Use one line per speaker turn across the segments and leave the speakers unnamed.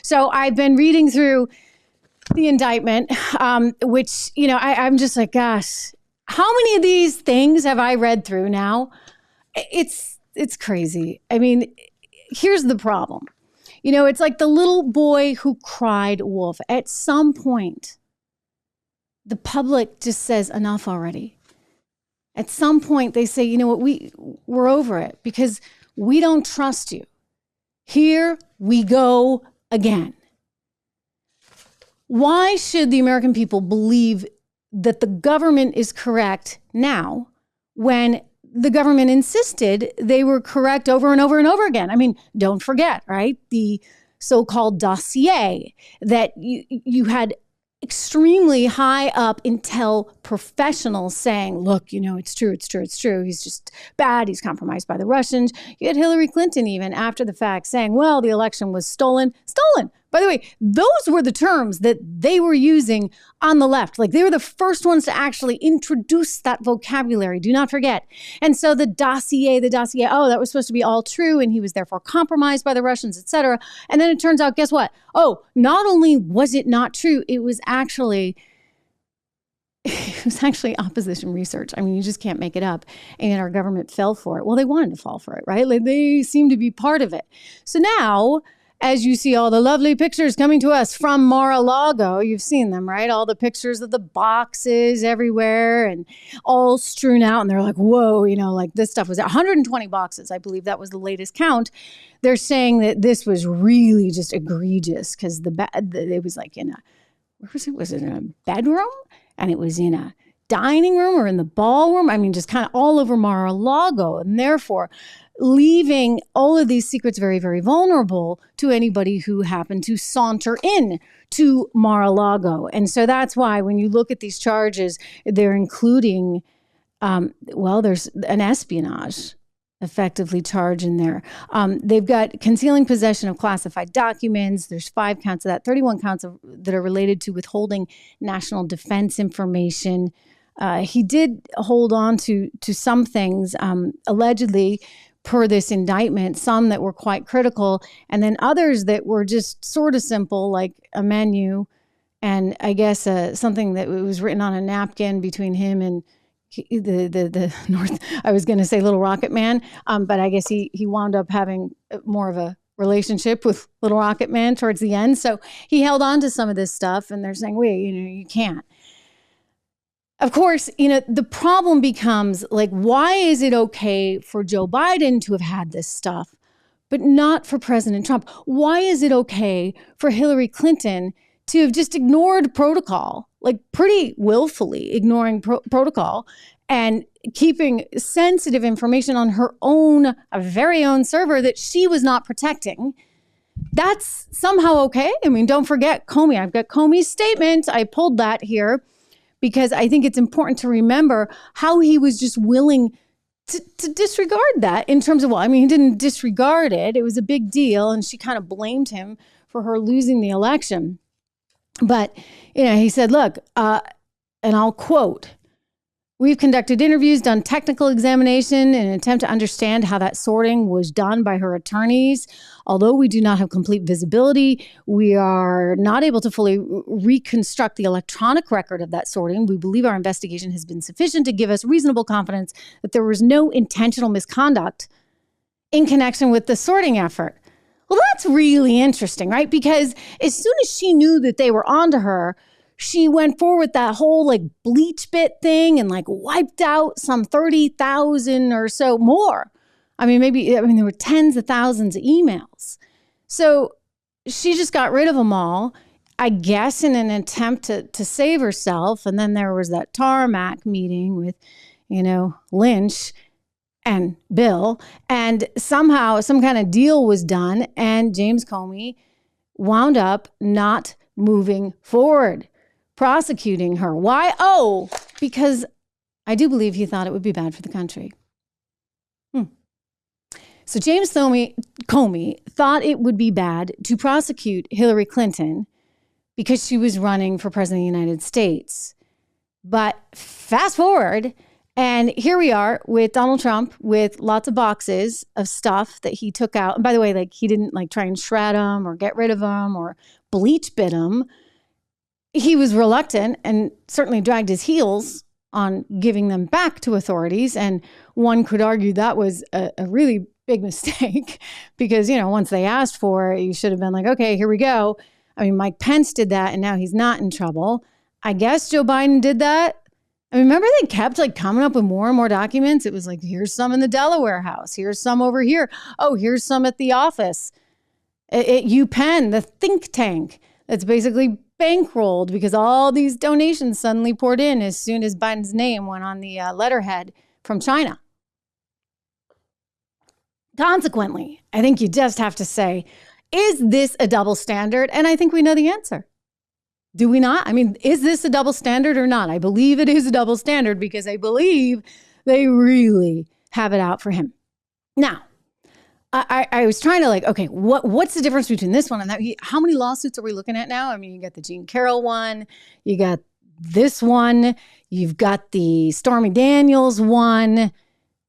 So I've been reading through the indictment, which, I'm just like, gosh, how many of these things have I read through now? It's crazy. I mean, here's the problem. It's like the little boy who cried wolf. At some point, the public just says enough already. At some point, they say, you know what, we're over it because we don't trust you. Here we go again. Why should the American people believe that the government is correct now when the government insisted they were correct over and over and over again? I mean, don't forget, right? The so-called dossier that you had extremely high up intel professionals saying, look, it's true. He's just bad. He's compromised by the Russians. You had Hillary Clinton even after the fact saying, well, the election was stolen. By the way, those were the terms that they were using on the left. Like they were the first ones to actually introduce that vocabulary. Do not forget. And so the dossier, oh, that was supposed to be all true. And he was therefore compromised by the Russians, et cetera. And then it turns out, guess what? Oh, not only was it not true, it was actually opposition research. I mean, you just can't make it up. And our government fell for it. Well, they wanted to fall for it, right? Like they seem to be part of it. So now, as you see all the lovely pictures coming to us from Mar-a-Lago, you've seen them, right? All the pictures of the boxes everywhere and all strewn out. And they're like, whoa, like this stuff was 120 boxes. I believe that was the latest count. They're saying that this was really just egregious because it was like in was it in a bedroom? And it was in a dining room or in the ballroom. I mean, just kind of all over Mar-a-Lago. And therefore, leaving all of these secrets very, very vulnerable to anybody who happened to saunter in to Mar-a-Lago. And so that's why when you look at these charges, they're including, there's an espionage effectively charge in there. They've got concealing possession of classified documents. There's 5 counts of that, 31 counts that are related to withholding national defense information. He did hold on to some things, allegedly, per this indictment, some that were quite critical, and then others that were just sort of simple, like a menu, and I guess something that was written on a napkin between him and the North. I was going to say Little Rocket Man, but I guess he wound up having more of a relationship with Little Rocket Man towards the end. So he held on to some of this stuff, and they're saying, wait, you can't. Of course, the problem becomes like, why is it okay for Joe Biden to have had this stuff, but not for President Trump? Why is it okay for Hillary Clinton to have just ignored protocol, like pretty willfully ignoring protocol and keeping sensitive information on her very own server that she was not protecting? That's somehow okay. I mean, don't forget Comey. I've got Comey's statement. I pulled that here, because I think it's important to remember how he was just willing to disregard that in terms of, he didn't disregard it. It was a big deal. And she kind of blamed him for her losing the election. But, he said, look, and I'll quote, "We've conducted interviews, done technical examination in an attempt to understand how that sorting was done by her attorneys. Although we do not have complete visibility, we are not able to fully reconstruct the electronic record of that sorting. We believe our investigation has been sufficient to give us reasonable confidence that there was no intentional misconduct in connection with the sorting effort." Well, that's really interesting, right? Because as soon as she knew that they were onto her, she went forward with that whole bleach bit thing and wiped out some 30,000 or so more. There were tens of thousands of emails. So she just got rid of them all, I guess, in an attempt to save herself. And then there was that tarmac meeting with, Lynch and Bill. And somehow some kind of deal was done. And James Comey wound up not moving forward, prosecuting her. Why? Oh, because I do believe he thought it would be bad for the country. So James Comey thought it would be bad to prosecute Hillary Clinton because she was running for president of the United States. But fast forward, And here we are with Donald Trump with lots of boxes of stuff that he took out. And by the way, like he didn't like try and shred them or get rid of them or bleach bit them. He was reluctant and certainly dragged his heels on giving them back to authorities. And one could argue that was a really big mistake because, you know, once they asked for it, you should have been like, okay, here we go. I mean, Mike Pence did that and now he's not in trouble. I guess Joe Biden did that. I mean, remember they kept like coming up with more and more documents. It was like, here's some in the Delaware house. Here's some over here. Oh, here's some at the office at UPenn, the think tank that's basically bankrolled because all these donations suddenly poured in as soon as Biden's name went on the letterhead from China. Consequently, I think you just have to say, is this a double standard? And I think we know the answer. Do we not? I mean, is this a double standard or not? I believe it is a double standard because I believe they really have it out for him. Now, I was trying to like, okay, what's the difference between this one and that? How many lawsuits are we looking at now? I mean, you got the Jean Carroll one, you got this one, you've got the Stormy Daniels one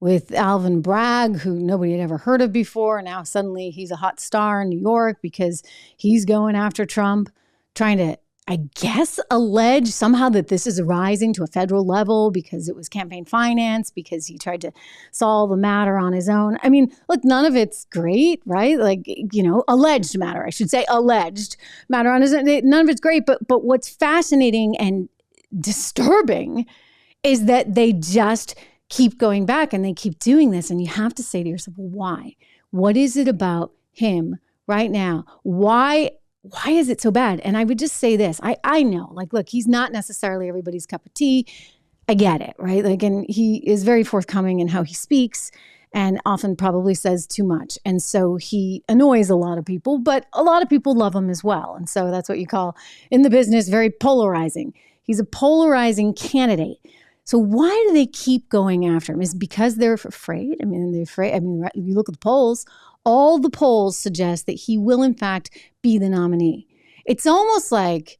with Alvin Bragg, who nobody had ever heard of before. Now suddenly he's a hot star in New York because he's going after Trump, trying to, I guess, allege somehow that this is rising to a federal level because it was campaign finance, because he tried to solve a matter on his own. I mean, look, none of it's great, right? Like, you know, alleged matter, I should say, alleged matter on his own. None of it's great. But what's fascinating and disturbing is that they just keep going back and they keep doing this. And you have to say to yourself, well, why? What is it about him right now? Why is it so bad? And I would just say this. I know, like, look, he's not necessarily everybody's cup of tea. I get it, right? Like, and he is very forthcoming in how he speaks and often probably says too much. And so he annoys a lot of people, but a lot of people love him as well. And so that's what you call in the business very polarizing. He's a polarizing candidate. So why do they keep going after him? Is it because they're afraid? I mean, they're afraid. I mean, you look at the polls, all the polls suggest that he will, in fact, be the nominee. It's almost like,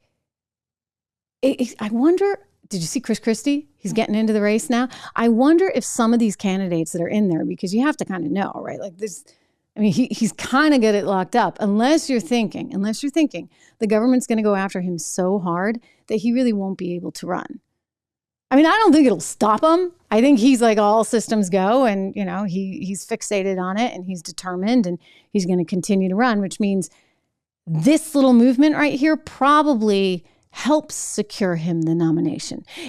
I wonder, did you see Chris Christie? He's getting into the race now. I wonder if some of these candidates that are in there, because you have to kind of know, right? Like this, I mean, he's kind of got it locked up, unless you're thinking the government's going to go after him so hard that he really won't be able to run. I mean, I don't think it'll stop him. I think he's like all systems go and, you know, he's fixated on it and he's determined and he's going to continue to run, which means this little movement right here probably helps secure him the nomination.